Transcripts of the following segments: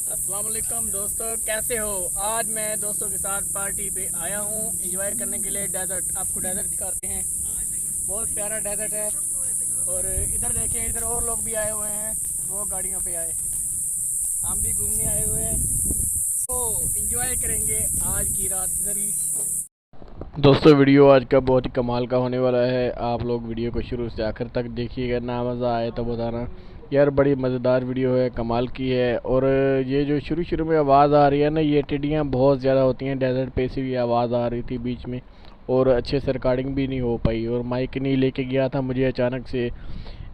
अस्सलाम वालेकुम दोस्तों, कैसे हो। आज मैं दोस्तों के साथ पार्टी पे आया हूँ एंजॉय करने के लिए। डेजर्ट, आपको डेजर्ट दिखाते हैं। बहुत प्यारा डेजर्ट है। और इधर देखें, इधर और लोग भी आए हुए हैं, वो गाड़ियों पे आए हैं, हम भी घूमने आए हुए हैं। तो एंजॉय करेंगे आज की रात इधर ही। दोस्तों वीडियो आज का बहुत ही कमाल का होने वाला है। आप लोग वीडियो को शुरू से आखिर तक देखिएगा, ना मज़ा आए तो बताना यार। बड़ी मज़ेदार वीडियो है, कमाल की है। और ये जो शुरू में आवाज़ आ रही है ना, ये टिड्डियाँ बहुत ज़्यादा होती हैं डेजर्ट पे, से भी आवाज़ आ रही थी बीच में, और अच्छे से रिकॉर्डिंग भी नहीं हो पाई। और माइक नहीं लेके गया था, मुझे अचानक से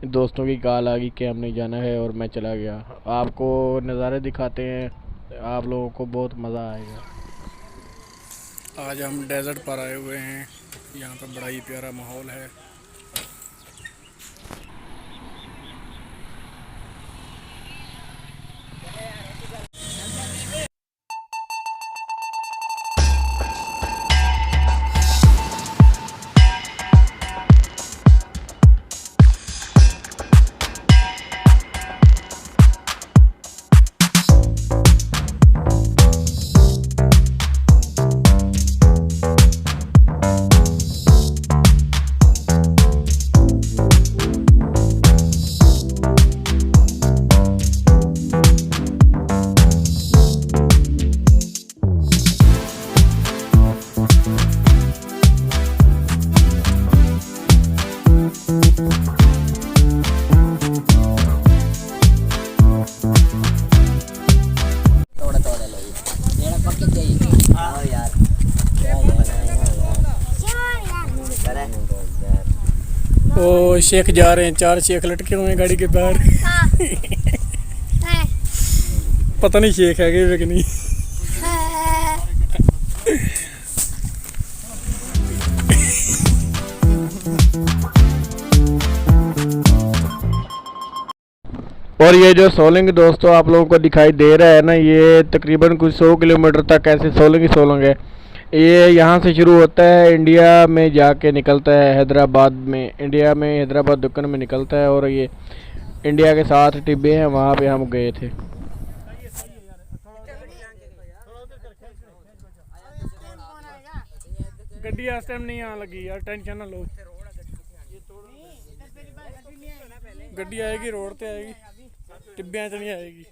दोस्तों की कॉल आ गई कि हमने जाना है, और मैं चला गया। आपको नज़ारे दिखाते हैं, आप लोगों को बहुत मज़ा आएगा। आज हम डेजर्ट पर आए हुए हैं, यहाँ पर बड़ा ही प्यारा माहौल है। ओ शेख जा रहे हैं, 4 शेख लटके हुए हैं गाड़ी के बाहर। पता नहीं शेख है कि नहीं। और ये जो सोलंग दोस्तों आप लोगों को दिखाई दे रहा है ना, ये तकरीबन कुछ 100 किलोमीटर तक ऐसे सोलंग ही सोलंग है। ये यहाँ से शुरू होता है, इंडिया में जाके निकलता है हैदराबाद में। इंडिया में हैदराबाद दक्कन में निकलता है, और ये इंडिया के साथ टिब्बे हैं, वहाँ पे हम गए थे। गड्डी इस टाइम नहीं आने लगी यार, टेंशन ना लो। गड्डी आएगी, रोड पे आएगी, टिब्बियाँ च नहीं आएगी।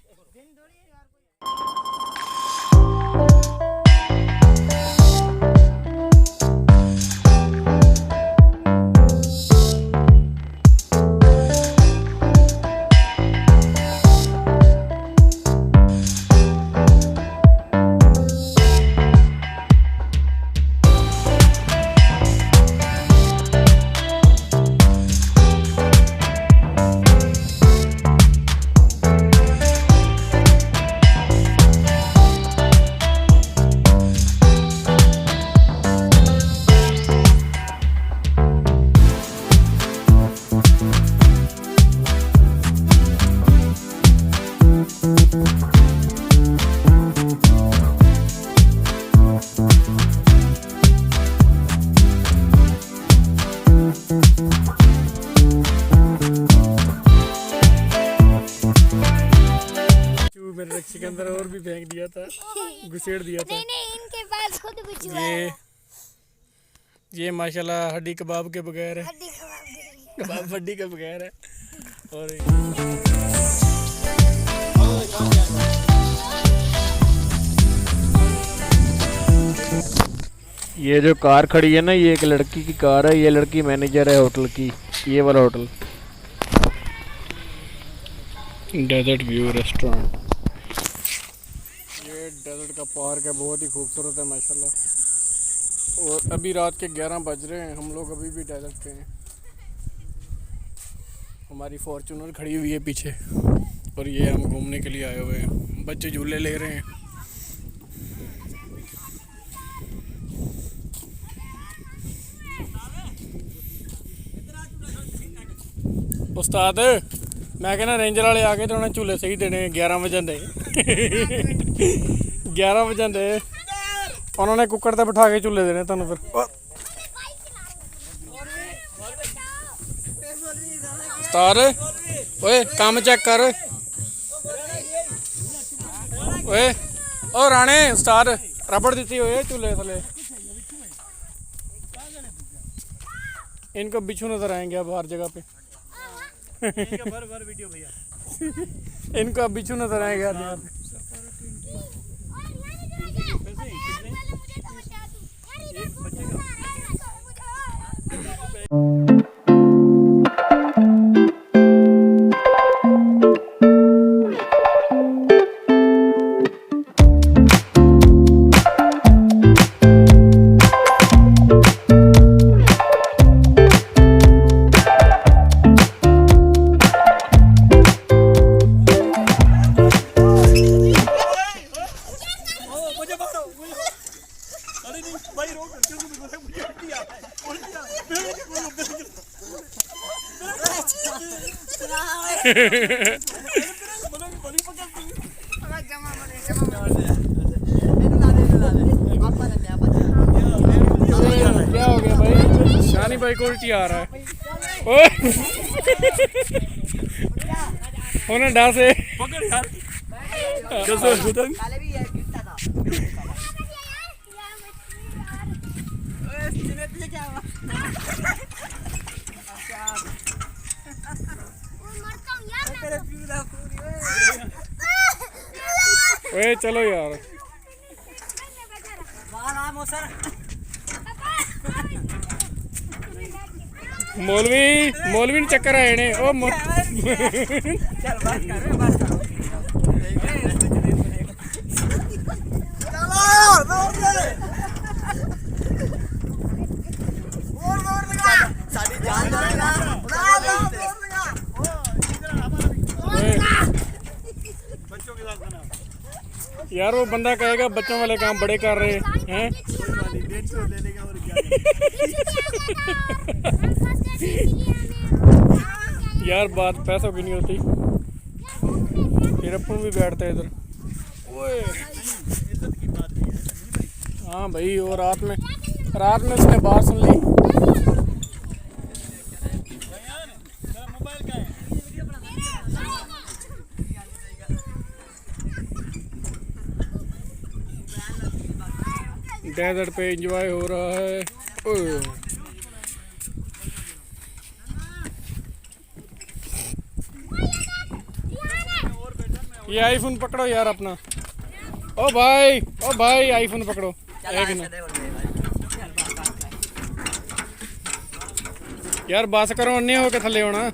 मैंने रक्शी के अंदर और भी फेंक दिया था, घुसेड़ दिया था। नहीं, इनके पास खुद कुछ ये माशाल्लाह हड्डी कबाब के बगैर है, कबाब हड्डी के बगैर है। और ये जो कार खड़ी है ना, ये एक लड़की की कार है। ये लड़की मैनेजर है होटल की, ये वाला होटल डेजर्ट व्यू रेस्टोरेंट। ये डेजर्ट का पार्क है, बहुत ही खूबसूरत है माशाल्लाह। और अभी रात के 11 बज रहे हैं, हम लोग अभी भी डेजर्ट पे हैं। हमारी फॉर्च्यूनर खड़ी हुई है पीछे, और ये हम घूमने के लिए आए हुए हैं। बच्चे झूले ले रहे हैं। उस्ताद मैं कहना रेंजर वाले आ गए तो उन्हें झूले सही देने। 11 बजे दे 11 बजे दे उन्होंने कुकर ते बिठा के झूले देने तुहानू। फिर उस्ताद ओए काम चेक कर। ओए ओ राणे उस्ताद रबड़ दी हुई है चूल्हे थले। इनको बिच्छू नजर आएंगे अब हर जगह पे। भर वीडियो भैया। इनको अब बिच्छू नजर आएंगे हर जगह पे। क्या हो गया भाई? शानी भाई को उल्टी आ रहा है। होने डा से पकड़ यार। ओए चलो यार। मौलवी ने चक्कर आए ने। ओ चल बात कर बात करो। यार वो बंदा कहेगा बच्चों वाले काम बड़े कर रहे हैं। यार बात पैसों की नहीं होती। फिर अपन भी बैठते हैं इधर। ओए हाँ भाई। और रात में उसने बात सुन ली। डेजर्ट पे एंजॉय हो रहा है। ओए ये आईफोन पकड़ो यार अपना। ओ भाई आईफोन पकड़ो। एक ना यार बस करो अन्य हो के थले होना।